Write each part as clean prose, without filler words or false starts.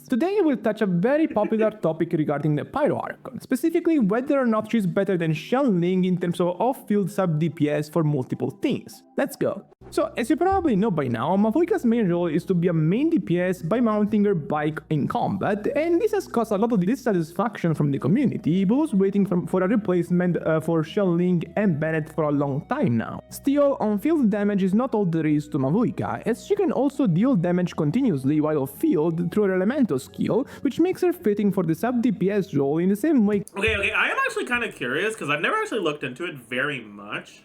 Today we'll touch a very popular topic regarding the Pyro Archon, specifically whether or not she's better than Ling in terms of off-field sub-DPS for multiple things. Let's go. So, as you probably know by now, Mavuika's main role is to be a main DPS by mounting her bike in combat, and this has caused a lot of dissatisfaction from the community, who's waiting for a replacement for Ling and Bennett for a long time now. Still, on-field damage is not all there is to Mavuika, as she can also deal damage continuously while off-field through her elemental skill, which makes her fitting for the sub-DPS role in the same way. Okay, I am actually kind of curious, because I've never actually looked into it very much.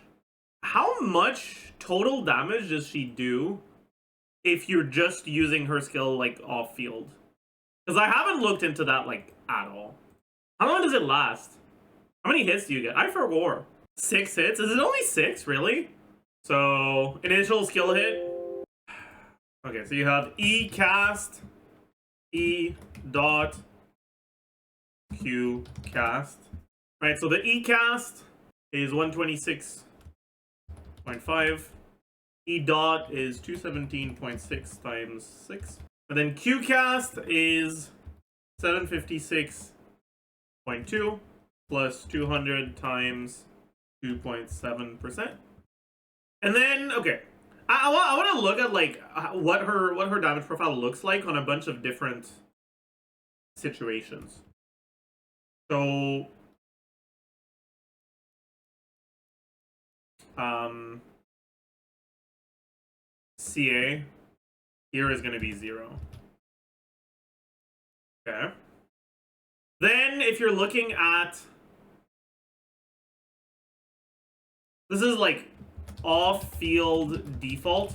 How much total damage does she do if you're just using her skill, like, off-field? Because I haven't looked into that, like, at all. How long does it last? How many hits do you get? I forgot. 6 hits? Is it only 6, really? So, initial skill hit. Okay, so you have E cast, E dot, Q cast. Right, so the E cast is 126.5. E dot is 217.6 times 6. And then Q cast is 756.2 plus 200 times 2.7%. And then, okay, I want to look at like what her damage profile looks like on a bunch of different situations. So, CA here is going to be 0. Okay. Then if you're looking at, this is like off-field default.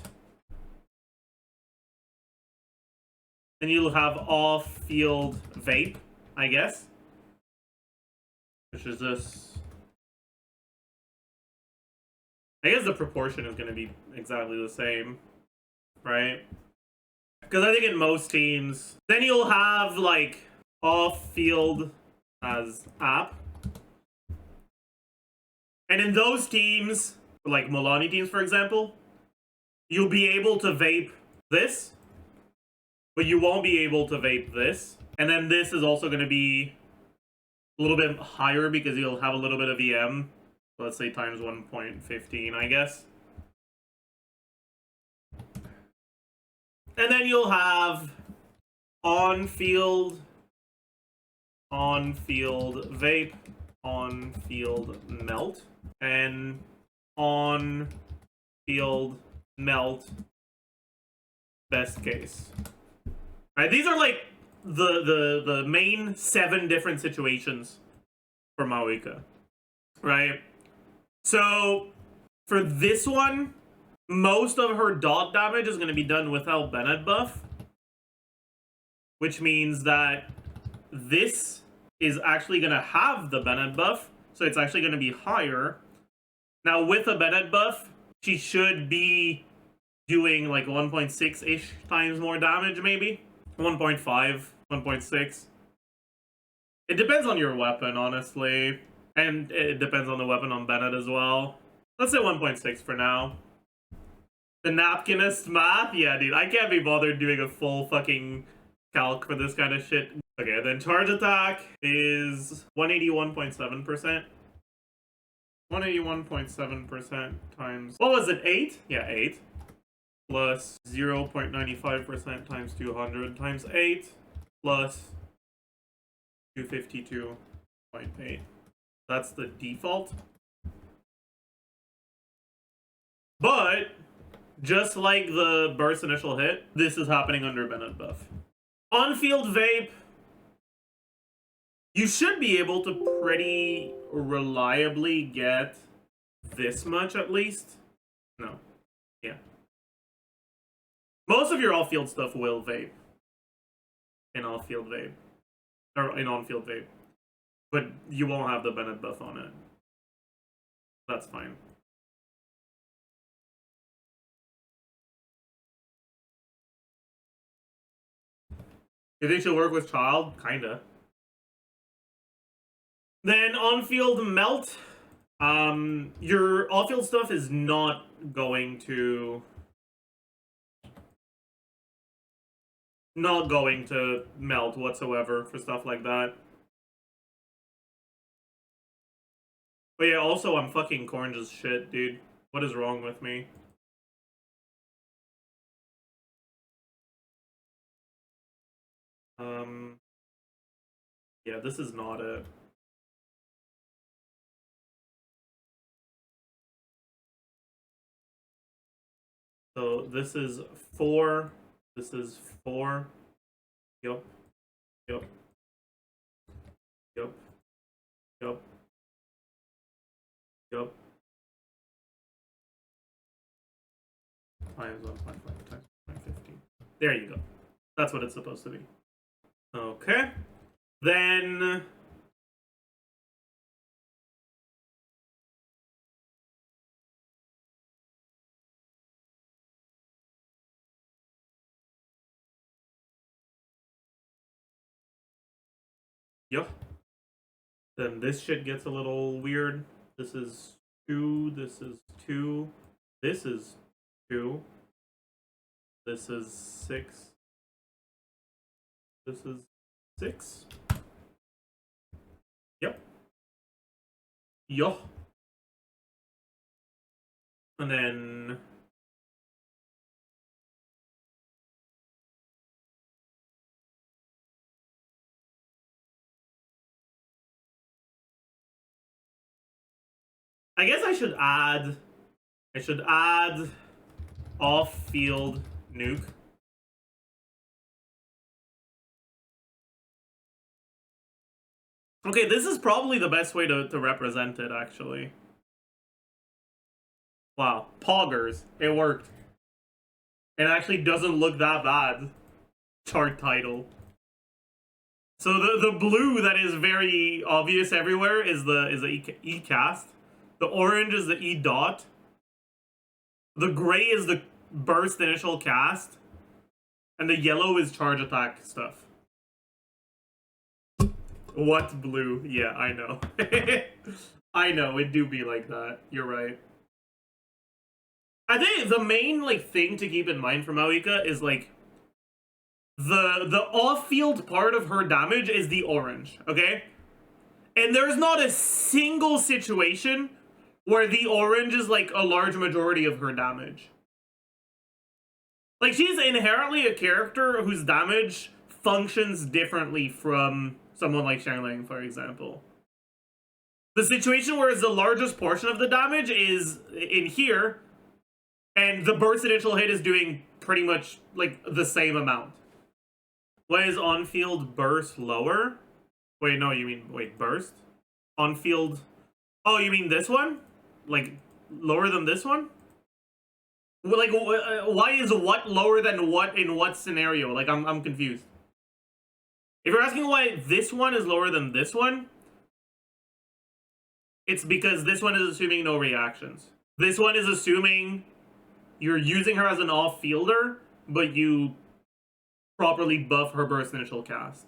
Then you'll have off-field vape, I guess. Which is this. I guess the proportion is going to be exactly the same, right? Because I think in most teams, then you'll have like off-field as app. And in those teams, like Milani teams, for example, you'll be able to vape this, but you won't be able to vape this. And then this is also going to be a little bit higher because you'll have a little bit of EM. Let's say times 1.15, I guess. And then you'll have on-field vape, on-field melt, and on-field melt best case. Right, these are like the main 7 different situations for Mavuika, right? So for this one, most of her dot damage is going to be done without Bennett buff, which means that this is actually going to have the Bennett buff, so it's actually going to be higher. Now with a Bennett buff, she should be doing like 1.6-ish times more damage, maybe 1.5, 1.6. It depends on your weapon, honestly, and it depends on the weapon on Bennett as well. Let's say 1.6 for now. The napkinist math? Yeah, dude, I can't be bothered doing a full fucking calc for this kind of shit. Okay, then charge attack is 181.7%. 181.7% times... What was it, 8? Yeah, 8. Plus 0.95% times 200 times 8. Plus 252.8. That's the default. But just like the burst initial hit, this is happening under Bennett buff. On-field vape, you should be able to pretty reliably get this much at least. No. Yeah. Most of your off-field stuff will vape. In off-field vape. Or in on-field vape. But you won't have the Bennett buff on it. That's fine. You think she'll work with child? Kinda. Then on-field melt. Your off-field stuff is not going to not going to melt whatsoever for stuff like that. But yeah, also I'm fucking corned as shit, dude. What is wrong with me? Yeah, this is not it. So this is 4. This is 4. Yup. Yup. Yup. Yup. Yup. Times 1.5 times 15. There you go. That's what it's supposed to be. Okay. Then yup. Then this shit gets a little weird. This is 2, this is 2, this is 2, this is 6, this is 6. Yep. Yo. And then I guess I should add off-field nuke. Okay, this is probably the best way to represent it, actually. Wow, poggers. It worked. It actually doesn't look that bad. Chart title. So the blue that is very obvious everywhere is the E cast. The orange is the E dot. The gray is the burst initial cast. And the yellow is charge attack stuff. What blue? Yeah, I know. I know, it do be like that. You're right. I think the main thing to keep in mind for Mavuika is the off-field part of her damage is the orange, okay? And there's not a single situation where the orange is a large majority of her damage. She's inherently a character whose damage functions differently from someone like Xiangling, for example. The situation where the largest portion of the damage is in here, and the burst initial hit is doing pretty much the same amount. Why is on-field burst lower? Wait, no, you mean burst? On-field. Oh, you mean this one? Lower than this one? Why is what lower than what in what scenario? I'm confused. If you're asking why this one is lower than this one, it's because this one is assuming no reactions. This one is assuming you're using her as an off-fielder, but you properly buff her burst initial cast.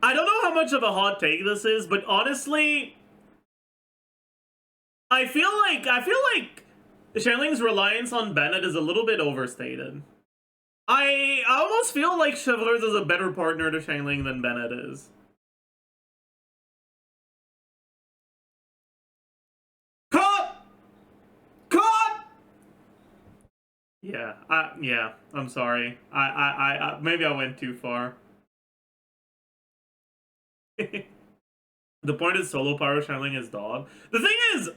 I don't know how much of a hot take this is, but honestly, I feel like Xiangling's reliance on Bennett is a little bit overstated. I almost feel like Chevaliers is a better partner to Xiangling than Bennett is. Cut! Cut! Yeah, yeah, I'm sorry. I maybe I went too far. The point is solo Pyro Xiangling is dog. The thing is,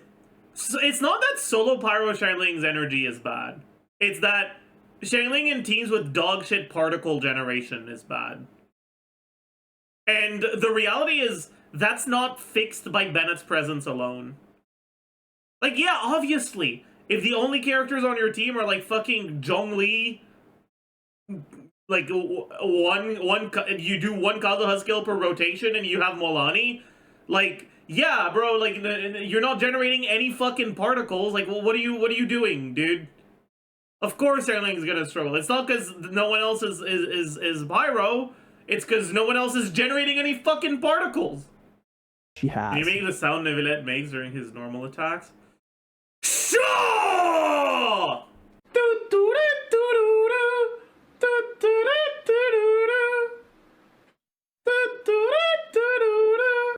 it's not that solo Pyro Xiangling's energy is bad. It's that Xiangling in teams with dog shit particle generation is bad. And the reality is, that's not fixed by Bennett's presence alone. Yeah, obviously, if the only characters on your team are fucking Zhongli, you do one Kazuha skill per rotation and you have Molani, yeah, bro, you're not generating any fucking particles. What are you doing, dude? Of course Xiangling's gonna struggle. It's not because no one else is Pyro, it's because no one else is generating any fucking particles. She has. Can you make the sound Neuvillette makes during his normal attacks?